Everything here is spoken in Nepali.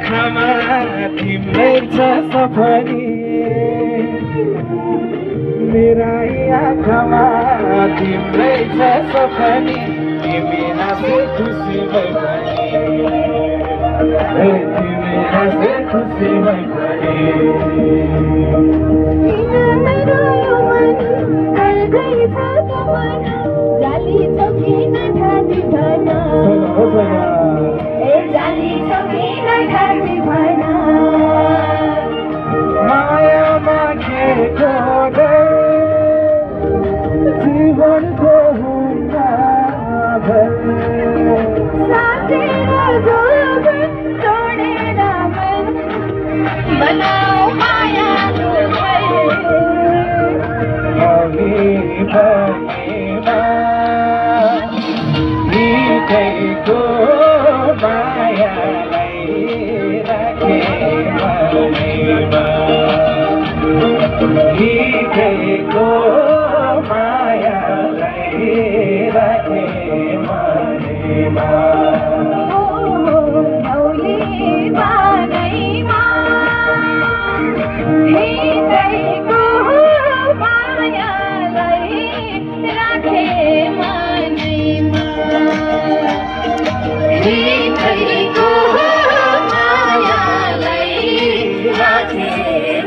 आँखामा तिम्रै छ सफरी मेरा आँखामा तिम्रै छ सफरी तिमी नासे खुसी भई तिमी नासे खुसी भई मायामा खेको जीवनको हुँदा बनाओ माया हृदयको मायालाई राखे मनेमा हृदयको मायालाई राखे मनेमा मायालाई राखे